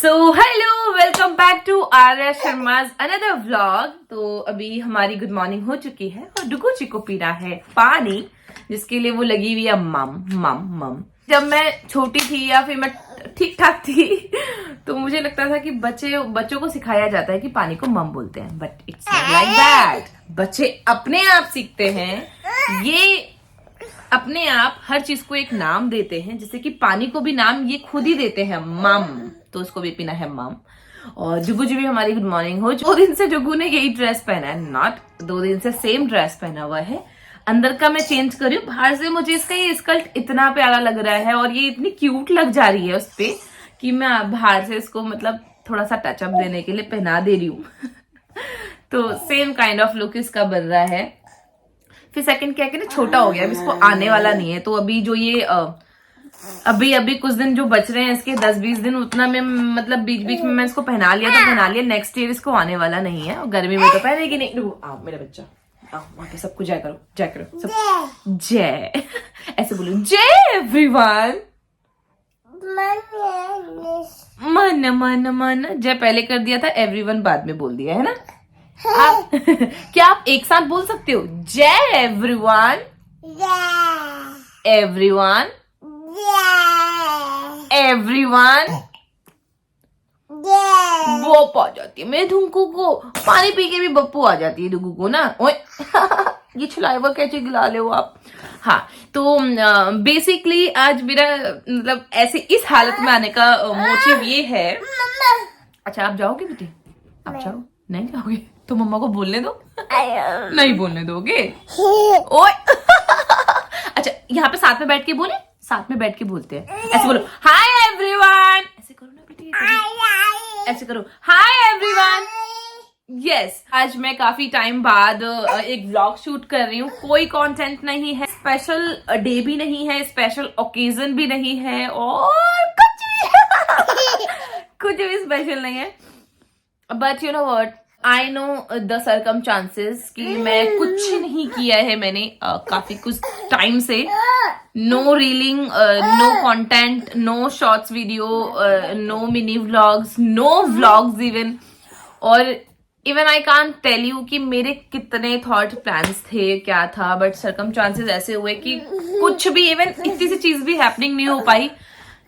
So hello, welcome back to Arya Sharma's another vlog. तो अभी हमारी गुड मॉर्निंग हो चुकी है और डुगू जी को पीना है पानी, जिसके लिए वो लगी हुई है मम मम मम। जब मैं छोटी थी या फिर मैं ठीक ठाक थी तो मुझे लगता था कि बच्चों को सिखाया जाता है कि पानी को मम बोलते हैं, but it's not like that. बच्चे अपने आप सीखते हैं, ये अपने आप हर चीज को एक नाम देते हैं। जैसे कि पानी को भी नाम ये खुद ही देते हैं, मम, तो उसको भी पीना है मम। और जुगू जी भी हमारी गुड मॉर्निंग हो। 2 दिन से जुगू ने यही ड्रेस पहना है, नॉट 2 दिन से सेम ड्रेस पहना हुआ है। अंदर का मैं चेंज कर रही हूँ, बाहर से मुझे इसका ये स्कर्ट इतना प्यारा लग रहा है और ये इतनी क्यूट लग जा रही है उस पे कि मैं बाहर से इसको मतलब थोड़ा सा टचअप देने के लिए पहना दे रही हूँ तो सेम काइंड ऑफ लुक इसका बन रहा है। फिर सेकंड क्या है ना, छोटा हो गया, अब इसको आने वाला नहीं है। तो अभी जो ये अभी कुछ दिन जो बच रहे हैं इसके 10-20 दिन, उतना में मतलब बीच बीच में मैं इसको पहना लिया तो पहना लिया। नेक्स्ट ईयर इसको आने वाला नहीं है और गर्मी में तो पहनेगी नहीं। आओ मेरा बच्चा, आओ वहां पे सबको जय करो, जय करो सब, जय ऐसे बोलो, जय एवरीवन। मन मन मन, जय पहले कर दिया था, एवरीवन बाद में बोल दिया है ना। आप क्या आप एक साथ बोल सकते हो, जय एवरीवन, एवरीवन, एवरीवन। बप्पू आ जाती है मेरे धुंकू को, पानी पी के भी बप्पू आ जाती है धुंकू को ना। ओए ये छलावा कैसे गिला ले हो आप। हाँ, तो बेसिकली आज मेरा मतलब ऐसे इस हालत में आने का मोटिव ये है। अच्छा आप जाओगे बेटे, आप जाओ, नहीं जाओगे तो मम्मा को बोलने दो नहीं बोलने दोगे। ओए अच्छा यहाँ पे साथ में बैठ के बोले, साथ में बैठ के बोलते हैं, ऐसे बोलो हाय एवरीवन, ऐसे करो ना बेटी, ऐसे करो हाय एवरीवन। यस, आज मैं काफी टाइम बाद एक व्लॉग शूट कर रही हूँ। कोई कंटेंट नहीं है, स्पेशल डे भी नहीं है, स्पेशल ओकेजन भी नहीं है और कुछ भी स्पेशल नहीं है। But you know what, I know the circumstances कि मैं कुछ नहीं किया है मैंने काफी कुछ टाइम से। No reeling, no content, no shorts video, no mini vlogs, no vlogs even. और even I can't tell you कि मेरे कितने थॉट प्लान्स थे, क्या था, बट सर्कमस्टांसेस ऐसे हुए कि कुछ भी, इवन इतनी सी चीज भी हैपनिंग नहीं हो पाई।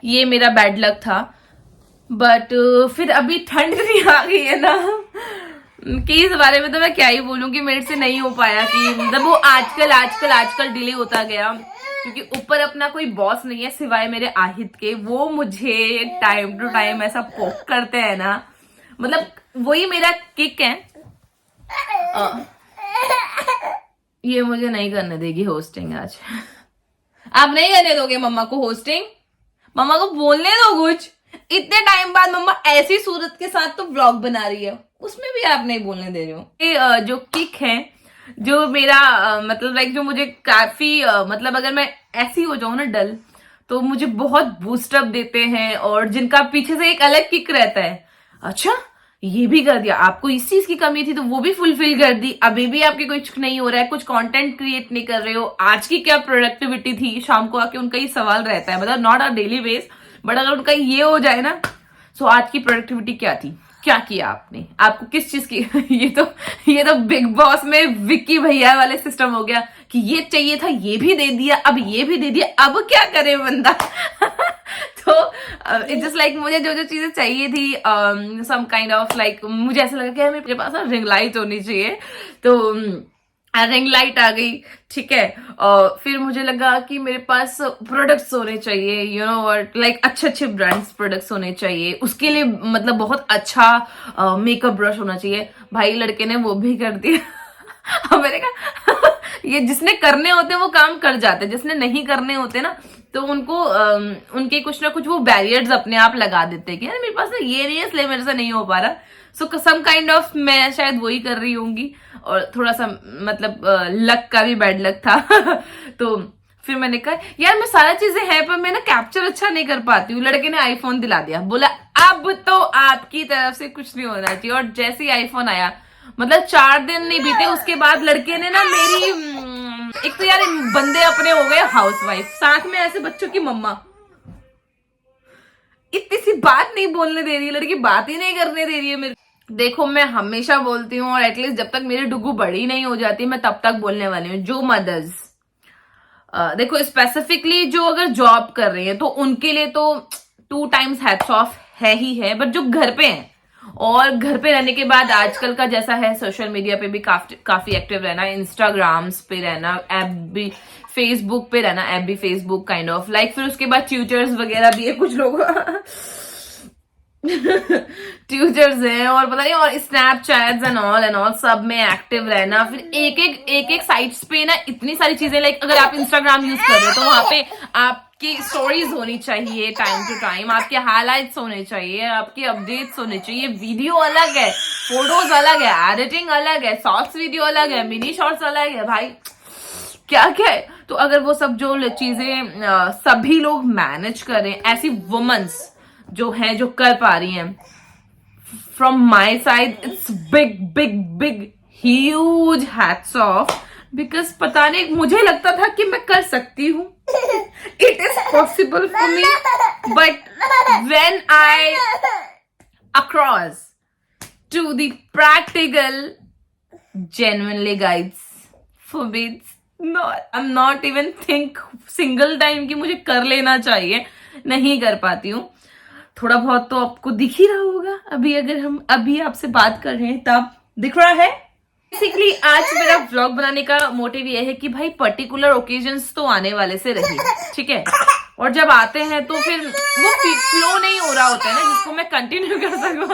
ये मेरा बैड लक था। बट फिर अभी ठंड नहीं आ गई है ना कि इस बारे में तो मैं क्या ही बोलूं कि मेरे से नहीं हो पाया कि मतलब वो आजकल डिले होता गया, क्योंकि ऊपर अपना कोई बॉस नहीं है सिवाय मेरे आहिद के। वो मुझे टाइम टू टाइम ऐसा पोक करते हैं ना, मतलब वही मेरा किक है। ये मुझे नहीं करने देगी होस्टिंग आज। आप नहीं करने दोगे मम्मा को होस्टिंग? मम्मा को बोलने दो कुछ। इतने टाइम बाद मम्मा ऐसी सूरत के साथ तो व्लॉग बना रही है, उसमें भी आप नहीं बोलने दे रहे हो। ये जो किक है, जो मेरा मतलब लाइक जो मुझे काफी मतलब अगर मैं ऐसी हो जाऊं ना डल, तो मुझे बहुत बूस्टअप देते हैं और जिनका पीछे से एक अलग किक रहता है। अच्छा ये भी कर दिया, आपको इस चीज की कमी थी तो वो भी फुलफिल कर दी, अभी भी आपके कुछ नहीं हो रहा है, कुछ कंटेंट क्रिएट नहीं कर रहे हो, आज की क्या प्रोडक्टिविटी थी। शाम को आके उनका ही सवाल रहता है, मतलब not a daily base, but अगर उनका ये हो जाए ना, सो आज की प्रोडक्टिविटी क्या थी, क्या किया आपने, आपको किस चीज की ये तो बिग बॉस में विक्की भैया वाले सिस्टम हो गया कि ये चाहिए था, ये भी दे दिया, अब ये भी दे दिया, अब क्या करे बंदा तो इट्स जस्ट लाइक मुझे जो जो चीजें चाहिए थी, सम काइंड ऑफ लाइक मुझे ऐसा लगा कि मेरे पास ना रिंग लाइट होनी चाहिए, तो रिंग लाइट आ गई, ठीक है। और फिर मुझे लगा कि मेरे पास प्रोडक्ट्स होने चाहिए, यू नो व्हाट, लाइक अच्छे ब्रांड्स प्रोडक्ट्स होने चाहिए। उसके लिए मतलब बहुत अच्छा मेकअप ब्रश होना चाहिए। भाई लड़के ने वो भी कर दिया अब मैंने कहा ये जिसने करने होते वो काम कर जाते, जिसने नहीं करने होते ना तो उनको उनके कुछ ना कुछ वो बैरियर्स अपने आप लगा देते हैं कि यार मेरे पास ना ये नहीं है इसलिए मेरे से नहीं हो पा रहा। सो सम काइंड ऑफ मैं शायद वही कर रही होंगी और थोड़ा सा मतलब लक का भी बैड लक था तो फिर मैंने कहा यार मैं सारा चीजें हैं पर मैं ना कैप्चर अच्छा नहीं कर पाती हूँ। लड़के ने आईफोन दिला दिया, बोला अब तो आपकी तरफ से कुछ नहीं होना चाहिए। और जैसे ही आईफोन आया, मतलब 4 दिन नहीं बीते उसके बाद लड़के ने ना मेरी एक तो यार बंदे अपने हो गए हाउसवाइफ, साथ में ऐसे बच्चों की मम्मा, इतनी सी बात नहीं बोलने दे रही है लड़की, बात ही नहीं करने दे रही है मेरे। देखो मैं हमेशा बोलती हूँ, और एटलीस्ट जब तक मेरी डुगू बड़ी नहीं हो जाती मैं तब तक बोलने वाली हूँ, जो मदर्स देखो स्पेसिफिकली जो अगर जॉब कर रही है तो उनके लिए तो 2 टाइम्स हैट्स ऑफ है ही है, बट जो घर पे हैं और घर पे रहने के बाद आजकल का जैसा है सोशल मीडिया पे भी काफी एक्टिव रहना, इंस्टाग्राम्स पे रहना, ऐप भी फेसबुक पे रहना, ऐप भी फेसबुक काइंड ऑफ लाइक, फिर उसके बाद ट्यूटर्स वगैरह भी है कुछ लोग ट्यूटर्स हैं और पता नहीं, और स्नैपचैट्स एंड ऑल सब में एक्टिव रहना, फिर एक साइट्स पे ना इतनी सारी चीजें, लाइक अगर आप इंस्टाग्राम यूज कर रहे हो तो वहां पे आपकी स्टोरीज होनी चाहिए टाइम टू टाइम, आपके हाइलाइट्स होने चाहिए, आपके अपडेट्स होने चाहिए, वीडियो अलग है, फोटोज अलग है, एडिटिंग अलग है, शॉर्ट्स वीडियो अलग है, मिनी शॉर्ट्स अलग है, भाई क्या क्या है। तो अगर वो सब जो चीजें सभी लोग मैनेज करें, ऐसी वुमेन्स जो हैं जो कर पा रही हैं, from my side it's big big big huge hats off, because पता नहीं मुझे लगता था कि मैं कर सकती हूँ, it is possible for me, but when I across to the practical, genuinely guys, forbids, I'm not even think single time कि मुझे कर लेना चाहिए, नहीं कर पाती हूँ। थोड़ा बहुत तो आपको दिख ही रहा होगा, अभी अगर हम अभी आपसे बात कर रहे हैं तब दिख रहा है। बेसिकली आज मेरा व्लॉग बनाने का मोटिव ये है कि भाई पर्टिकुलर ओकेजन्स तो आने वाले से रही, ठीक है, और जब आते हैं तो फिर वो फ्लो नहीं हो रहा होता है ना जिसको मैं कंटिन्यू कर सकूं।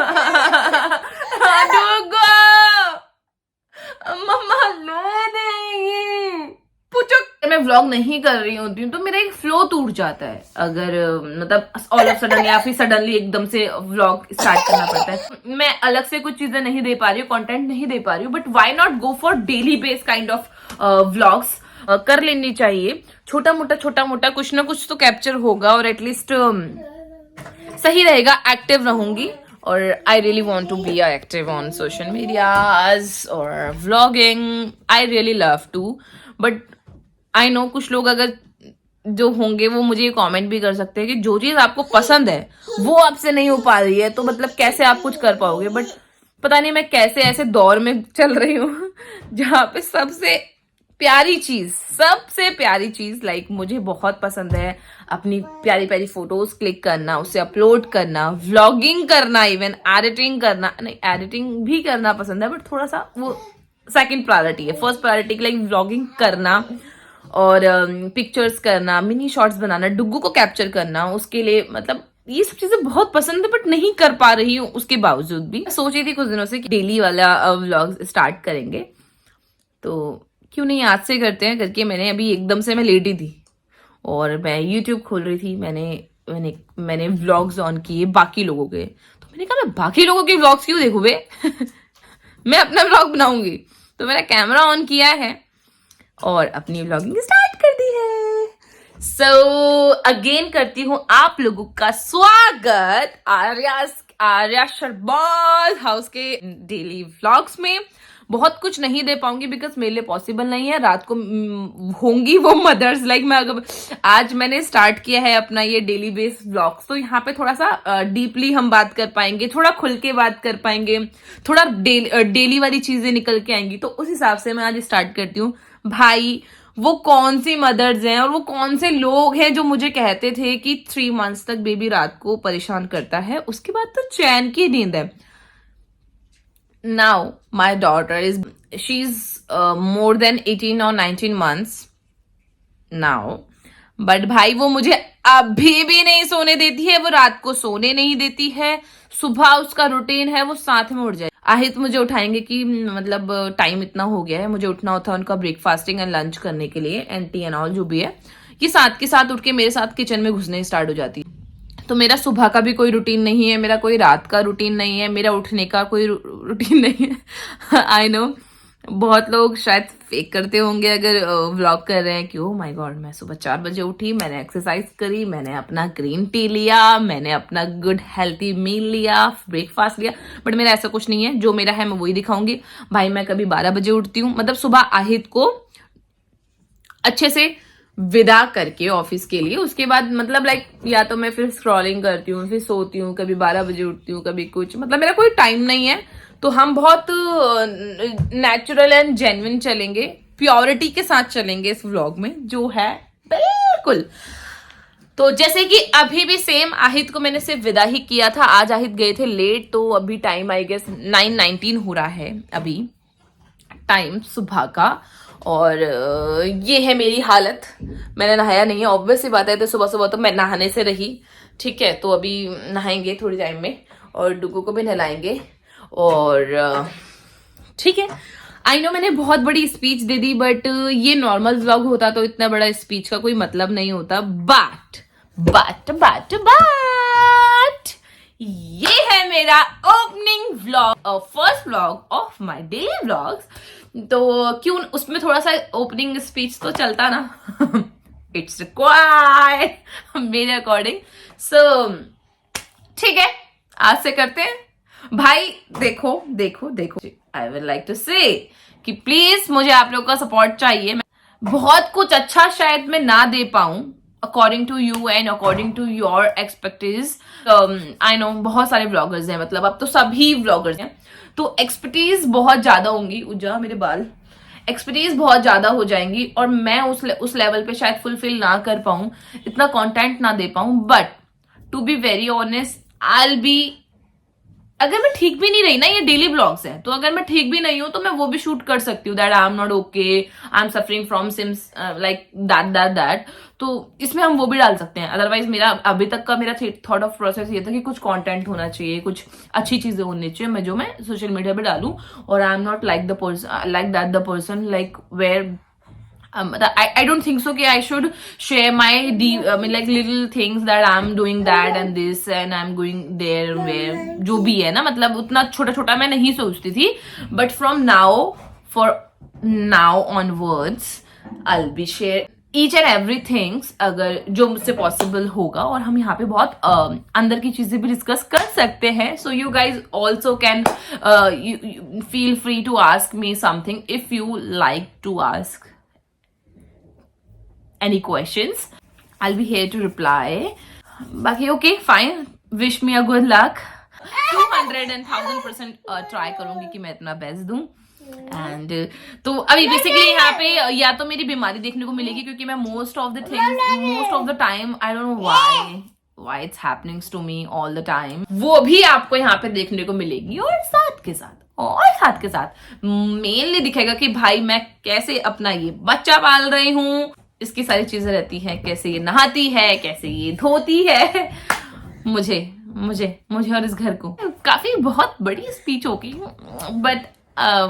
मम्मा लो नहीं पूछो, मैं व्लॉग नहीं कर रही होती हूँ तो मेरा एक फ्लो टूट जाता है, अगर मतलब ऑल ऑफ सडन या फिर सडनली एकदम से व्लॉग स्टार्ट करना पड़ता है। मैं अलग से कुछ चीजें नहीं दे पा रही हूँ, कंटेंट नहीं दे पा रही हूँ, but why not go for daily base kind of vlogs, कर लेनी चाहिए। छोटा मोटा कुछ ना कुछ तो कैप्चर होगा और एटलीस्ट सही रहेगा, एक्टिव रहूंगी। और I really want to be active on social medias or vlogging. I really love to, but I know कुछ लोग अगर जो होंगे वो मुझे कमेंट भी कर सकते हैं कि जो चीज आपको पसंद है वो आपसे नहीं हो पा रही है, तो मतलब कैसे आप कुछ कर पाओगे। बट पता नहीं मैं कैसे ऐसे दौर में चल रही हूँ जहाँ पे सबसे प्यारी चीज लाइक मुझे बहुत पसंद है अपनी प्यारी प्यारी फोटोज क्लिक करना, उसे अपलोड करना, व्लॉगिंग करना, इवन एडिटिंग करना, नहीं एडिटिंग भी करना पसंद है बट थोड़ा सा वो सेकंड प्रायोरिटी है। फर्स्ट प्रायोरिटी लाइक व्लॉगिंग करना और पिक्चर्स करना, मिनी शॉर्ट्स बनाना, डुग्गू को कैप्चर करना, उसके लिए मतलब ये सब चीजें बहुत पसंद है बट नहीं कर पा रही हूँ। उसके बावजूद भी सोच रही थी कुछ दिनों से कि डेली वाला व्लॉग स्टार्ट करेंगे, तो क्यों नहीं आज से करते हैं करके मैंने अभी एकदम से मैं लेटी थी और मैं यूट्यूब खोल रही थी, मैंने व्लॉग्स ऑन किए बाकी लोगों के, तो मैंने कहा मैं बाकी लोगों के व्लॉग्स क्यों देखूं बे मैं अपना व्लॉग बनाऊंगी। तो मैंने कैमरा ऑन किया है और अपनी व्लॉगिंग स्टार्ट कर दी है। सो अगेन करती हूँ आप लोगों का स्वागत आर्या शर्बल हाउस के डेली व्लॉग्स में। बहुत कुछ नहीं दे पाऊंगी बिकॉज मेरे लिए पॉसिबल नहीं है, रात को होंगी वो मदर्स लाइक मैं अगर आज मैंने स्टार्ट किया है अपना ये डेली बेस व्लॉग्स, तो यहाँ पे थोड़ा सा डीपली हम बात कर पाएंगे, थोड़ा खुल के बात कर पाएंगे, थोड़ा डेली वाली चीजें निकल के आएंगी। तो उस हिसाब से मैं आज स्टार्ट करती हूँ। भाई वो कौन सी मदर्स हैं और वो कौन से लोग हैं जो मुझे कहते थे कि 3 months तक बेबी रात को परेशान करता है, उसके बाद तो चैन की नींद है। Now my daughter she's more than 18 or 19 months now, but भाई वो मुझे अभी भी नहीं सोने देती है, वो रात को सोने नहीं देती है। सुबह उसका रूटीन है वो साथ में उठ जाए। आहित मुझे उठाएंगे कि मतलब टाइम इतना हो गया है, मुझे उठना होता है उनका ब्रेकफास्टिंग एंड लंच करने के लिए एंड टी एंड ऑल जो भी है, ये साथ के साथ उठ के मेरे साथ किचन में घुसने स्टार्ट हो जाती है। तो मेरा सुबह का भी कोई रूटीन नहीं है, मेरा कोई रात का रूटीन नहीं है, मेरा उठने का कोई रूटीन नहीं है। आई नो बहुत लोग शायद फेक करते होंगे अगर व्लॉग कर रहे हैं कि ओह माय गॉड मैं सुबह 4 बजे उठी, मैंने एक्सरसाइज करी, मैंने अपना ग्रीन टी लिया, मैंने अपना गुड हेल्थी मील लिया, ब्रेकफास्ट लिया, बट मेरा ऐसा कुछ नहीं है। जो मेरा है मैं वही दिखाऊंगी। भाई मैं कभी 12 बजे उठती हूँ, मतलब सुबह आहिद को अच्छे से विदा करके ऑफिस के लिए, उसके बाद मतलब लाइक या तो मैं फिर स्क्रॉलिंग करती हूँ, फिर सोती हूँ, कभी 12 बजे उठती हूँ, कभी कुछ, मतलब मेरा कोई टाइम नहीं है। तो हम बहुत नेचुरल एंड जेन्युइन चलेंगे, प्योरिटी के साथ चलेंगे इस व्लॉग में जो है, बिल्कुल। तो जैसे कि अभी भी सेम आहिद को मैंने सिर्फ विदा ही किया था, आज आहिद गए थे लेट, तो अभी टाइम आई गेस 9:19 हो रहा है अभी टाइम सुबह का। और ये है मेरी हालत, मैंने नहाया नहीं है, ऑब्वियस सी बात है, तो सुबह सुबह तो मैं नहाने से रही, ठीक है। तो अभी नहाएंगे थोड़ी टाइम में और डुगू को भी नहलाएंगे और ठीक है। आई नो मैंने बहुत बड़ी स्पीच दे दी, बट ये नॉर्मल व्लॉग होता तो इतना बड़ा स्पीच का कोई मतलब नहीं होता। बट ये है मेरा opening vlog, first vlog of my daily vlogs, तो क्यों उसमें थोड़ा सा ओपनिंग स्पीच तो चलता ना। इट्स रिक्वायर्ड मेरे अकॉर्डिंग। सो ठीक है, आज से करते हैं भाई। देखो देखो देखो, आई वुड लाइक टू से कि प्लीज मुझे आप लोगों का सपोर्ट चाहिए। बहुत कुछ अच्छा शायद मैं ना दे पाऊं according to you and according to your expectations. I know बहुत सारे व्लॉगर्स हैं, मतलब अब तो सभी व्लॉगर्स हैं, तो एक्सपर्टीज बहुत ज्यादा होंगी। उजा मेरे बाल, एक्सपर्टीज बहुत ज्यादा हो जाएंगी और मैं उस लेवल पे शायद फुलफिल ना कर पाऊं, इतना कंटेंट ना दे पाऊं। But to be very honest, I be, अगर मैं ठीक भी नहीं रही ना, ये डेली ब्लॉग्स हैं, तो अगर मैं ठीक भी नहीं हूं तो मैं वो भी शूट कर सकती हूँ, that I am not okay, I am suffering from seems like that. तो इसमें हम वो भी डाल सकते हैं। अदरवाइज मेरा अभी तक का मेरा थॉट ऑफ प्रोसेस ये था कि कुछ कंटेंट होना चाहिए, कुछ अच्छी चीजें होनी चाहिए मैं जो मैं सोशल मीडिया पे डालूं। और I am not like the person like that the person like where I don't think so कि I should share my like little things that I'm doing that and this and I'm going there and where, जो भी है ना, मतलब उतना छोटा छोटा मैं नहीं सोचती थी। But from now onwards I'll be share each and everything, अगर जो मुझसे पॉसिबल होगा। और हम यहाँ पे बहुत अंदर की चीजें भी डिस्कस कर सकते हैं। So you guys also can feel free to ask me something if you like to ask any questions. I'll be here to reply. बाकी okay fine, wish me a good luck. 200 and 1000% try करूंगी कि मैं इतना best दूं। And तो अभी basically यहाँ पे या तो मेरी बीमारी देखने को मिलेगी, क्योंकि मैं most of the time I don't know why it's happening to me all the time, वो भी आपको यहाँ पे देखने को मिलेगी। और साथ के साथ मेनली दिखेगा कि भाई मैं कैसे अपना ये बच्चा पाल रही हूँ, इसकी सारी चीजें रहती हैं, कैसे ये नहाती है, कैसे ये धोती है। मुझे और इस घर को। काफी बहुत बड़ी स्पीच होगी, बट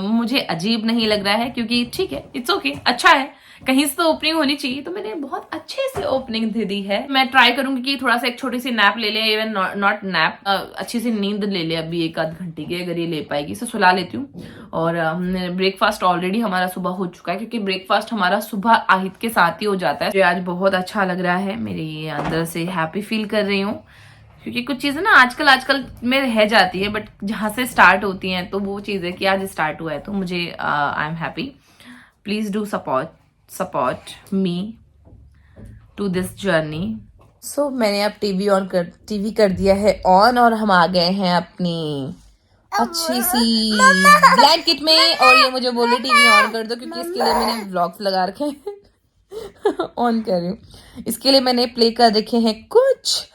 मुझे अजीब नहीं लग रहा है, क्योंकि ठीक है, इट्स ओके, अच्छा है, कहीं से तो ओपनिंग होनी चाहिए। तो मैंने बहुत अच्छे से ओपनिंग दे दी है। मैं ट्राई करूंगी कि थोड़ा सा एक छोटी सी नैप ले ले, इवन नॉट नैप, अच्छी सी नींद ले ले अभी 1-8 घंटे की, अगर ये ले पाएगी तो सुला लेती हूँ। और ब्रेकफास्ट ऑलरेडी हमारा सुबह हो चुका है, क्योंकि ब्रेकफास्ट हमारा सुबह आहिद के साथ ही हो जाता है। मुझे आज बहुत अच्छा लग रहा है, मेरी अंदर से हैप्पी फील कर रही हूँ, क्योंकि कुछ चीजें ना आजकल में रह जाती है, बट जहां से स्टार्ट होती हैं तो वो चीज है कि आज स्टार्ट हुआ है, तो मुझे I am happy. Please do support me to this journey. So मैंने अब टीवी कर दिया है ऑन, और हम आ गए हैं अपनी अच्छी सी ब्लैंकेट में। और ये मुझे बोले टीवी ऑन कर दो, क्योंकि इसके लिए मैंने व्लॉग्स लगा रखे हैं। ऑन कर रही हूँ, इसके लिए मैंने प्ले कर रखे हैं कुछ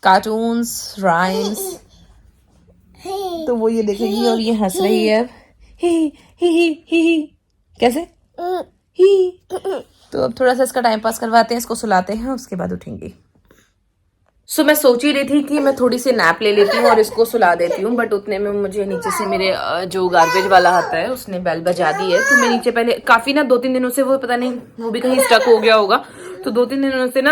कार्टून्स, राइम्स, तो वो ये देखेगी और ये हंस रही है, ही कैसे ही। तो अब थोड़ा सा इसका टाइम पास करवाते हैं, इसको सुलाते हैं, उसके बाद उठेंगे। सो मैं सोच ही रही थी कि मैं थोड़ी सी नैप ले लेती हूँ और इसको सुला देती हूँ, बट उतने में मुझे नीचे से मेरे जो गार्बेज वाला आता है उसने बेल बजा दी है। तो मैं नीचे पहले काफी ना 2-3 दिनों से, वो पता नहीं वो भी कहीं स्टक हो गया होगा, तो 2-3 दिनों से ना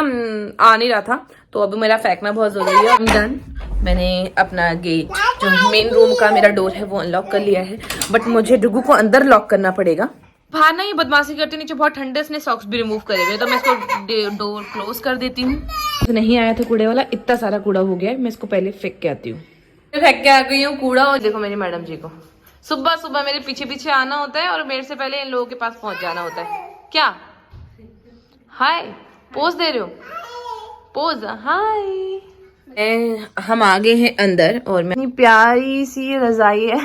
आ नहीं रहा था, तो अब मेरा फेंकना बहुत जरूरी है। डन, मैंने अपना गेट जो मेन रूम का मेरा डोर है वो अनलॉक कर लिया है, बट मुझे डुगू को अंदर लॉक करना पड़ेगा। बाहर ना ये बदमाशी करते, नीचे बहुत ठंडे, इसने सॉक्स भी रिमूव करे हुए, तो मैं इसको डोर क्लोज कर देती हूँ। नहीं आया था कूड़े वाला, इतना सारा कूड़ा हो गया है, मैं इसको पहले फेंक के आती हूँ। फेंक के आ गई हूँ कूड़ा। और देखो मेरी मैडम जी को सुबह सुबह मेरे पीछे पीछे आना होता है और मेरे से पहले इन लोगों के पास पहुंच जाना होता है। क्या हाय पोज दे रहे हो, पोज हाय। हम आ गए हैं अंदर और मैं इतनी प्यारी सी रजाई है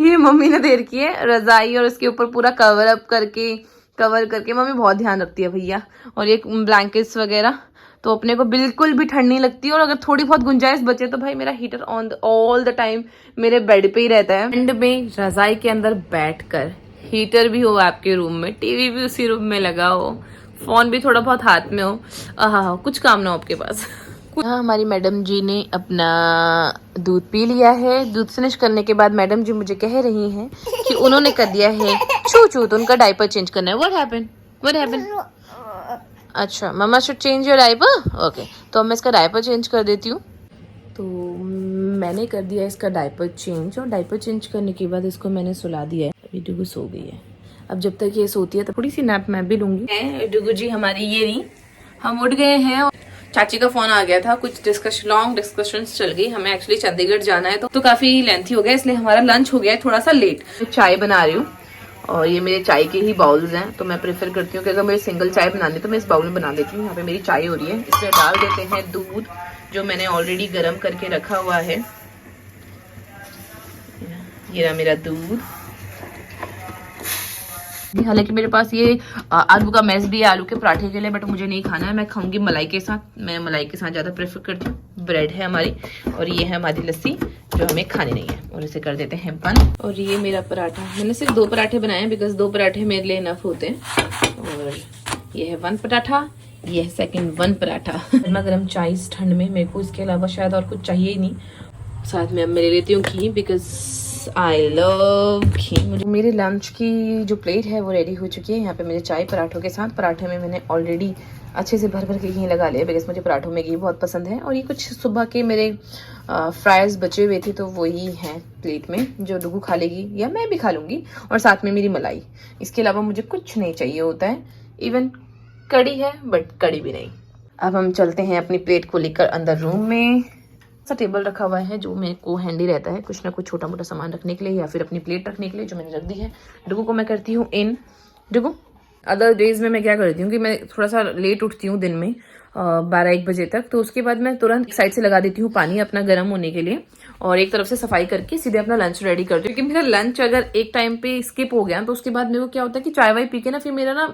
ये मम्मी ने दे रखी है रजाई, और उसके ऊपर पूरा कवर करके मम्मी बहुत ध्यान रखती है भैया। और ये ब्लैंकेट्स वगैरह, तो अपने को बिल्कुल भी ठंड नहीं लगती। और अगर थोड़ी बहुत गुंजाइश बचे तो भाई मेरा heater on all the time मेरे बेड पे ही रहता है। ठंड में रजाई के अंदर बैठकर, हीटर भी हो आपके रूम में, टीवी भी उसी रूम में लगा हो, फोन भी थोड़ा बहुत हाथ में हो, कुछ काम ना हो आपके पास। हाँ, हमारी मैडम जी ने अपना दूध पी लिया है। दूध फिनिश करने के बाद मैडम जी मुझे कह रही हैं कि उन्होंने कर दिया है चू चू, तो उनका डायपर चेंज करना है। What happened? अच्छा, mama should change your diaper. Okay, तो अब मैं इसका डायपर चेंज कर देती हूँ। तो मैंने कर दिया इसका डायपर चेंज, और डायपर चेंज करने के बाद इसको मैंने सुला दिया है। अभी डुगू सो गई है। अब जब तक ये सोती है तो थोड़ी सी नैप मैं भी लूंगी। डुगू जी हमारी ये नहीं, हम उठ गए हैं। चाची का फोन आ गया था, कुछ लॉन्ग डिस्कशंस चल गई। हमें एक्चुअली चंडीगढ़ जाना है, तो काफी लेंथी हो गया, इसलिए हमारा लंच हो गया है थोड़ा सा लेट। चाय बना रही हूँ, और ये मेरे चाय के ही बाउल्स हैं, तो मैं प्रेफर करती हूँ कि अगर मुझे सिंगल चाय बनानी तो मैं इस बाउल में बना देती हूँ। यहाँ पे मेरी चाय हो रही है, इसमें डाल देते हैं दूध जो मैंने ऑलरेडी गर्म करके रखा हुआ है। ये रहा मेरा दूध। हालांकि मेरे पास ये आलू का मैश भी है आलू के पराठे के लिए, बट मुझे नहीं खाना है, मैं खाऊंगी मलाई के साथ। मैं मलाई के साथ ज़्यादा प्रेफर करती हूँ। ब्रेड है हमारी, और ये है हमारी लस्सी जो हमें खानी नहीं है, और इसे कर देते हैं बंद। और ये मेरा पराठा, मैंने सिर्फ 2 पराठे बनाए हैं, बिकॉज 2 पराठे मेरे लिए इनफ होते हैं। और ये है 1 पराठा, ये है सेकेंड 1 पराठा। गर्मा गर्म चाय इस ठंड में, मेरे को इसके अलावा शायद और कुछ चाहिए ही नहीं। साथ में अब मैं ले लेती हूँ घी, बिकॉज आई लव घी। मुझे मेरे लंच की जो प्लेट है वो रेडी हो चुकी है। यहाँ पे मेरे चाय पराठों के साथ, पराठे में मैंने ऑलरेडी अच्छे से भर भर के घी लगा लिया, बिकॉज मुझे पराठों में घी बहुत पसंद है। और ये कुछ सुबह के मेरे फ्राइज बचे हुए थे, तो वही हैं प्लेट में, जो डुगू खा लेगी या मैं भी खा लूँगी। और साथ में मेरी मलाई, इसके अलावा मुझे कुछ नहीं चाहिए होता है। इवन कड़ी है, बट कड़ी भी नहीं। अब हम चलते हैं अपनी प्लेट को लेकर अंदर रूम में। सा टेबल रखा हुआ है जो मेरे को हैंडी रहता है, कुछ ना कुछ छोटा मोटा सामान रखने के लिए, या फिर अपनी प्लेट रखने के लिए, जो मैंने रख दी है। डुगू को मैं करती हूँ इन। डुगू अदर डेज में मैं क्या करती हूँ कि मैं थोड़ा सा लेट उठती हूँ दिन में, 12-1 बजे तक, तो उसके बाद मैं तुरंत एक साइड से लगा देती हूँ पानी अपना गर्म होने के लिए, और एक तरफ से सफाई करके सीधे अपना लंच रेडी करती हूँ। क्योंकि मेरा लंच अगर एक टाइम पे स्किप हो गया तो उसके बाद मेरे को क्या होता है कि चाय वाय पी के ना, फिर मेरा ना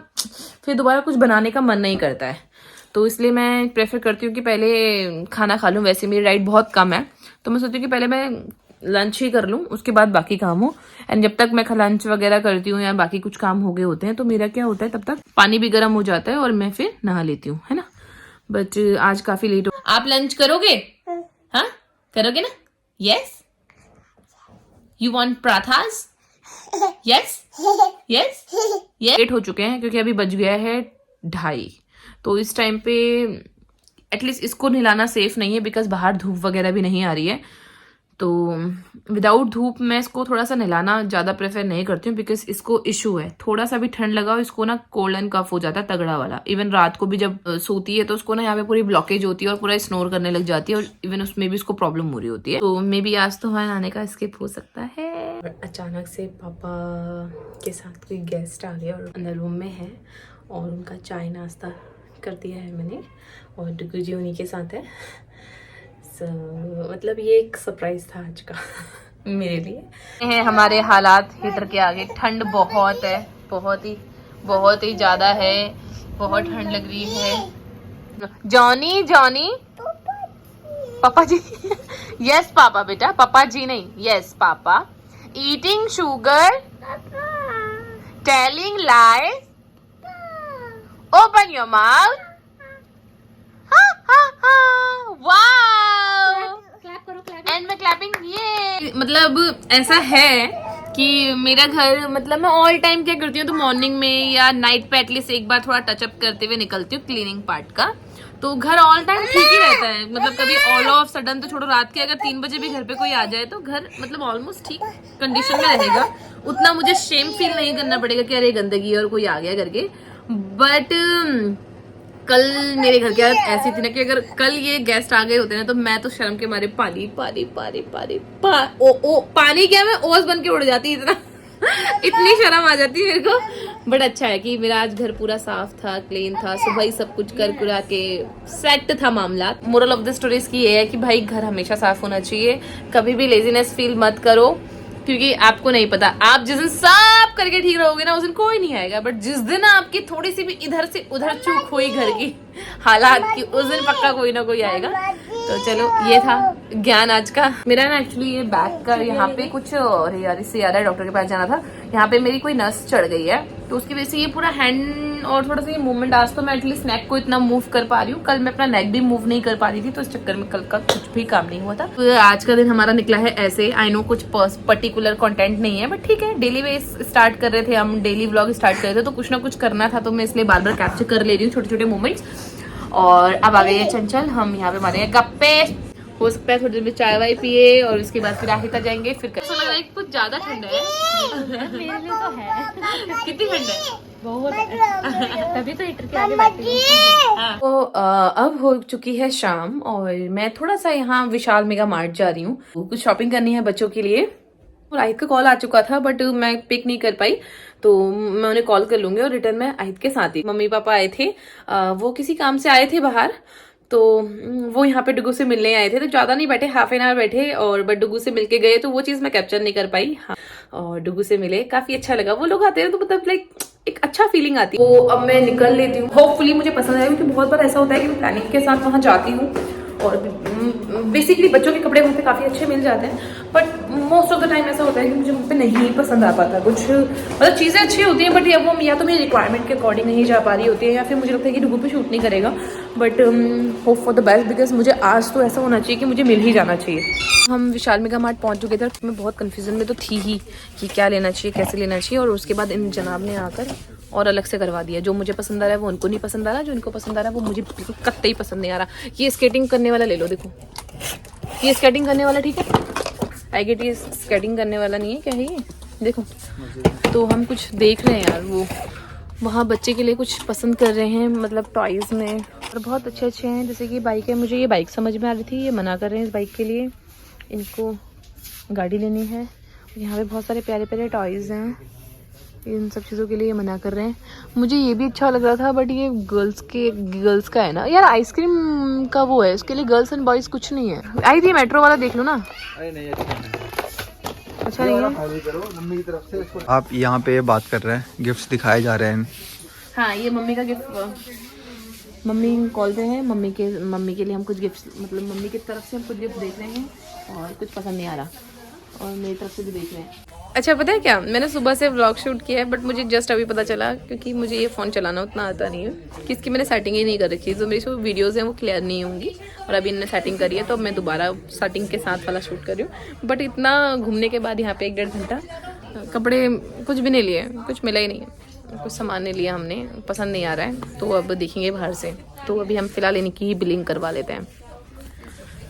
फिर दोबारा कुछ बनाने का मन नहीं करता है। तो इसलिए मैं प्रेफर करती हूँ कि पहले खाना खा लूँ। वैसे मेरी डाइट बहुत कम है, तो मैं सोचती हूँ कि पहले मैं लंच ही कर लूँ, उसके बाद बाकी काम हो। एंड जब तक मैं लंच वगैरह करती हूँ या बाकी कुछ काम हो गए होते हैं, तो मेरा क्या होता है, तब तक पानी भी गर्म हो जाता है और मैं फिर नहा लेती हूँ, है ना। बट आज काफी लेट हो। आप लंच करोगे? हाँ करोगे ना? Yes. You want parathas? Yes yes yes. Late हो चुके हैं क्योंकि अभी बज गया है 2:30, तो इस टाइम पे एटलीस्ट इसको नहलाना सेफ नहीं है, बिकॉज बाहर धूप वगैरह भी नहीं आ रही है। तो विदाउट धूप मैं इसको थोड़ा सा नहलाना ज़्यादा प्रेफर नहीं करती हूँ, बिकॉज इसको इशू है, थोड़ा सा भी ठंड लगाओ इसको ना कोल्ड एंड कफ हो जाता है तगड़ा वाला। इवन रात को भी जब सोती है तो उसको ना यहाँ पे पूरी ब्लॉकेज होती है और पूरा स्नोर करने लग जाती है, और इवन उसमें भी उसको प्रॉब्लम हो रही होती है। तो मे बी आज तो हमारे आने का स्किप हो सकता है। अचानक से पापा के साथ कोई गेस्ट आ गया और अंदर रूम में है, और उनका चाय नाश्ता कर दिया है मैंने, और डुगू जी उन्हीं के साथ है। मतलब ये एक सरप्राइज था आज का मेरे लिए। है हमारे हालात हीटर के आगे, ठंड बहुत है, बहुत ही ज्यादा है, बहुत ठंड लग रही है। जॉनी जॉनी पापा जी यस पापा बेटा, पापा जी नहीं, yes papa. Eating sugar, telling lies, open your mouth. And में क्लैपिंग। ये मतलब ऐसा है कि मेरा घर, मतलब मैं ऑल टाइम क्या करती हूँ, तो मॉर्निंग में या नाइट पे एटलीस्ट एक बार थोड़ा टचअप करते हुए निकलती हूँ क्लीनिंग पार्ट का। तो घर ऑल टाइम ठीक ही रहता है, मतलब कभी ऑल ऑफ सडन तो छोड़ो, रात के अगर 3 बजे भी घर पे कोई आ जाए तो घर मतलब ऑलमोस्ट ठीक कंडीशन में रहेगा। उतना मुझे शेम फील नहीं करना पड़ेगा कि अरे गंदगी और कोई आ गया करके। बट कल मेरे घर के ऐसी थी ना कि अगर कल ये गेस्ट आ गए होते ना, तो मैं तो शर्म के मारे पानी क्या मैं ओस बन के उड़ जाती, इतना इतनी शर्म आ जाती है मेरे को। बट अच्छा है कि मेरा आज घर पूरा साफ था, क्लीन था, सुबह ही सब कुछ कर कुरा के सेट था मामला। मोरल ऑफ द स्टोरीज की ये है कि भाई घर हमेशा साफ होना चाहिए, कभी भी लेजीनेस फील मत करो, क्योंकि आपको नहीं पता आप जिस दिन साफ करके ठीक रहोगे ना उस दिन कोई नहीं आएगा, बट जिस दिन आपकी थोड़ी सी भी इधर से उधर चूक हुई घर की हालात की, उस दिन पक्का कोई ना कोई आएगा। तो चलो ये था ज्ञान आज का मेरा ना। एक्चुअली ये बैक का यहाँ पे कुछ, अरे यार इससे याद है डॉक्टर के पास जाना था, यहाँ पे मेरी कोई नस चढ़ गई है, तो उसकी वजह से ये पूरा हैंड और थोड़ा सा ये मूवमेंट, आज तो मैं एटलीस्ट नेक को इतना मूव कर पा रही हूँ, कल मैं अपना नेक भी मूव नहीं कर पा रही थी, तो इस चक्कर में कल का कुछ भी काम नहीं हुआ था। तो आज का दिन हमारा निकला है ऐसे। आई नो कुछ पर्टिकुलर कंटेंट नहीं है, बट ठीक है, डेली बेस स्टार्ट कर रहे थे हम, डेली व्लॉग स्टार्ट कर रहे थे, तो कुछ ना कुछ करना था, तो मैं इसलिए बार बार कैप्चर कर ले रही हूँ छोटे छोटे मोमेंट्स। और अब आ गए हैं चंचल, हम यहाँ पे मारेंगे गप्पे, हो सकता है थोड़ी देर में चाय वाय पिए और उसके बाद फिर आहिता जाएंगे। फिर ऐसा लग रहा है कि कुछ ज्यादा ठंडा है। मेरे लिए तो है। कितनी ठंड है? बहुत तभी तो हीटर के आगे बैठी हूं। तो अब हो चुकी है शाम और मैं थोड़ा सा यहाँ विशाल मेगा मार्ट जा रही हूँ, कुछ शॉपिंग करनी है बच्चों के लिए। आहित का कॉल आ चुका था बट मैं पिक नहीं कर पाई, तो मैं उन्हें कॉल कर लूंगी और रिटर्न में आहित के साथ ही। मम्मी पापा आए थे, वो किसी काम से आए थे बाहर, तो वो यहाँ पे डुगू से मिलने आए थे, तो ज्यादा नहीं बैठे, हाफ एन आवर बैठे और बट डुगू से मिलके गए, तो वो चीज मैं कैप्चर नहीं कर पाई। हाँ, और डुगू से मिले, काफी अच्छा लगा। वो लोग आते हैं तो मतलब लाइक एक अच्छा फीलिंग आती है। वो अब मैं निकल लेती हूँ, होपफुली मुझे पसंद आएगा, क्योंकि बहुत बार ऐसा होता है कि मैं प्लानिंग के साथ वहाँ जाती हूँ और बेसिकली बच्चों के कपड़े वहाँ पे काफ़ी अच्छे मिल जाते हैं, but most of the time ऐसा होता है कि मुझे वहाँ पे नहीं पसंद आ पाता कुछ। मतलब चीज़ें अच्छी होती हैं बट वो या तो मेरी रिक्वायरमेंट के अकॉर्डिंग नहीं जा पा रही होती है, या फिर मुझे लगता है कि डुगू पे शूट नहीं करेगा। But hope for the best, because मुझे आज तो ऐसा होना चाहिए कि मुझे मिल ही जाना चाहिए। हम विशाल मेगा मार्ट पहुँच चुके थे, मैं बहुत कन्फ्यूजन में तो थी ही कि क्या लेना चाहिए, कैसे लेना चाहिए, और उसके बाद इन जनाब ने आकर और अलग से करवा दिया। जो मुझे पसंद आ रहा है वो उनको नहीं पसंद आ रहा, जो उनको पसंद आ रहा है वो मुझे बिल्कुल कत्ते ही पसंद नहीं आ रहा। ये स्केटिंग करने वाला ले लो, देखो ये स्केटिंग करने वाला, ठीक है, आई गेट, ये स्केटिंग करने वाला नहीं है, क्या है ये, देखो। तो हम कुछ देख रहे हैं यार, वो वहाँ बच्चे के लिए कुछ पसंद कर रहे हैं, मतलब टॉयज में, और बहुत अच्छे अच्छे हैं। जैसे कि बाइक है, मुझे ये बाइक समझ में आ रही थी, ये मना कर रहे हैं इस बाइक के लिए, इनको गाड़ी लेनी है। यहाँ पे बहुत सारे प्यारे प्यारे टॉयज हैं, इन सब चीज़ों के लिए ये मना कर रहे हैं। मुझे ये भी अच्छा लग रहा था बट ये गर्ल्स का है ना यार, आइसक्रीम का वो है, इसके लिए गर्ल्स एंड बॉयज कुछ नहीं है। आई थी मेट्रो वाला, देख लो ना। अच्छा नहीं है। आप यहाँ पे बात कर रहे हैं, गिफ्ट्स दिखाए जा रहे हैं। हाँ, ये मम्मी का गिफ्ट, मम्मी कॉल पे है, मम्मी के लिए हम कुछ गिफ्ट, मतलब मम्मी की तरफ से हम कुछ गिफ्ट देख रहे हैं और कुछ पसंद नहीं आ रहा, और मेरी तरफ से भी देख रहे हैं। अच्छा पता है क्या, मैंने सुबह से व्लॉग शूट किया है बट मुझे जस्ट अभी पता चला, क्योंकि मुझे ये फ़ोन चलाना उतना आता नहीं है, कि इसकी मैंने सेटिंग ही नहीं कर रखी, तो मेरी जो वीडियोज़ हैं वो क्लियर नहीं होंगी, और अभी इन्होंने सेटिंग करी है तो मैं दोबारा सेटिंग के साथ वाला शूट कर रही हूँ। बट इतना घूमने के बाद यहाँ पे 1-1.5 घंटा, कपड़े कुछ भी नहीं लिए, कुछ मिला ही नहीं है, कुछ सामान नहीं लिया हमने, पसंद नहीं आ रहा है, तो अब देखेंगे बाहर से। तो अभी हम फिलहाल इनकी ही बिलिंग करवा लेते हैं।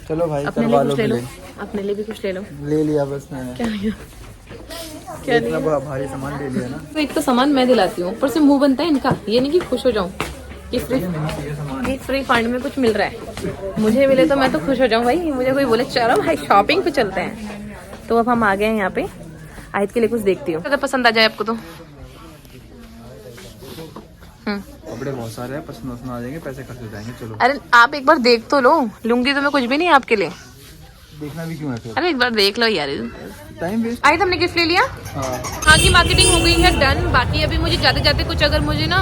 चलो भाई, अपने लिए कुछ ले लो, अपने लिए भी कुछ ले लो। ले लिया बस मैंने। क्या लिया? क्या इतना भारी सामान ले लिया ना। तो एक तो सामान मैं दिलाती हूँ, ऊपर से मुंह बनता है इनका, ये नहीं कि खुश हो जाऊँ कि फ्री फंड में कुछ मिल रहा है, मुझे मिले तो मैं तो खुश हो जाऊँ भाई। मुझे कोई बोले चलो भाई शॉपिंग पे चलते हैं, तो अब हम आ गए हैं यहाँ पे। आहित के लिए कुछ देखती हूँ, अगर पसंद आ जाए आपको तो। कपड़े बहुत सारे हैं, पसंद आ जाएंगे, पैसे खर्च हो जाएंगे। चलो अरे आप एक बार देख तो लो, लूंगी तो मैं कुछ भी नहीं आपके लिए, देखना भी क्यों है फिर? अरे एक बार देख लो यार, टाइम वेस्ट। आई हमने गिफ्ट ले लिया, हाँ की मार्केटिंग हो गई है डन। बाकी अभी मुझे जाते जाते कुछ, अगर मुझे ना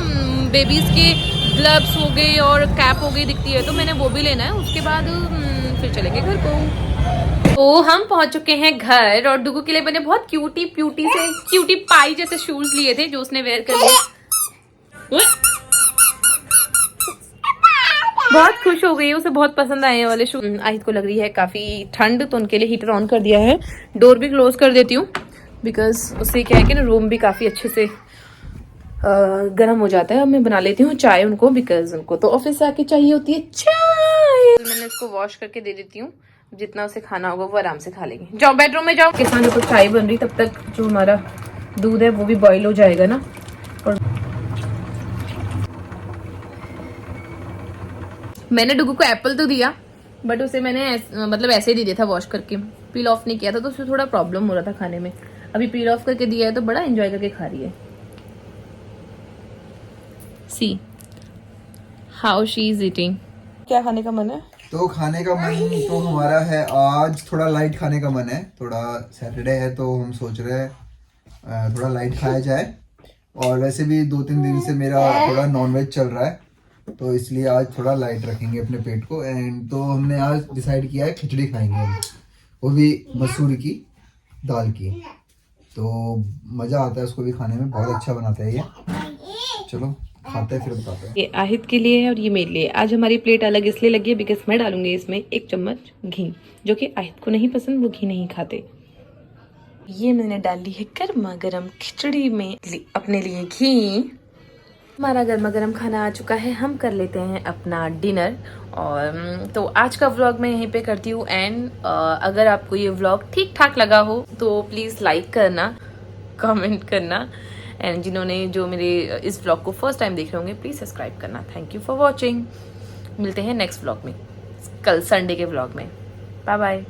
बेबीज के ग्लव्स हो गए और कैप हो गई दिखती है तो मैंने वो भी लेना है, उसके बाद फिर चलेंगे घर को। तो हम पहुंच चुके हैं घर, और डुगू के लिए मैंने बहुत क्यूटी पाई जैसे शूज लिए थे जो उसने वेयर कर लिए। बहुत खुश हो गई, उसे बहुत पसंद आए वाले शूज। आहित को लग रही है काफी ठंड, तो उनके लिए हीटर ऑन कर दिया है, डोर भी क्लोज कर देती हूँ, बिकॉज उससे क्या है कि ना रूम भी काफी अच्छे से गर्म हो जाता है। अब मैं बना लेती हूँ चाय उनको, बिकॉज उनको तो ऑफिस से आके चाहिए होती है चाय। मैंने इसको वॉश करके दे देती हूँ, जितना उसे खाना होगा वो आराम से खा लेंगे। जाओ बेडरूम में जाओ। किसान को चाय बन रही, तब तक जो हमारा दूध है वो भी बॉयल हो जाएगा ना। और मैंने डुगू को एप्पल तो दिया, बट उसे मैंने मतलब ऐसे ही दे दिया था, वॉश करके, पील ऑफ नहीं किया था, तो उससे थोड़ा प्रॉब्लम हो रहा था खाने में। अभी पील ऑफ करके दिया है तो बड़ा एंजॉय करके खा रही है। See how she is eating. क्या खाने का मन है? तो खाने का मन तो हमारा है आज थोड़ा लाइट खाने का मन है, थोड़ा सैटरडे है तो हम सोच रहे हैं थोड़ा लाइट खाया जाए। और वैसे भी 2-3 दिन से मेरा थोड़ा नॉनवेज चल रहा है तो इसलिए आज थोड़ा लाइट रखेंगे अपने पेट को। एंड तो हमने आज डिसाइड किया है खिचड़ी खाएंगे हम, वो भी मसूर की दाल की। तो मज़ा आता है उसको भी खाने में, बहुत अच्छा बनाता है ये। चलो खाते हैं फिर बताते हैं। ये आहिद के लिए है और ये मेरे लिए। आज हमारी प्लेट अलग इसलिए लगी है बिकॉज मैं डालूंगी इसमें 1 चम्मच घी, जो कि आहिद को नहीं पसंद, वो घी नहीं खाते। ये मैंने डाल ली है गर्मा गर्म खिचड़ी में अपने लिए घी। हमारा गर्मा गर्म खाना आ चुका है, हम कर लेते हैं अपना डिनर। और तो आज का व्लॉग मैं यहीं पे करती हूँ एंड अगर आपको ये व्लॉग ठीक ठाक लगा हो तो प्लीज़ लाइक करना, कमेंट करना एंड जिन्होंने जो मेरे इस व्लॉग को फर्स्ट टाइम देख रहे होंगे प्लीज़ सब्सक्राइब करना। Thank you for watching. मिलते हैं नेक्स्ट व्लॉग में, कल संडे के व्लॉग में। Bye bye.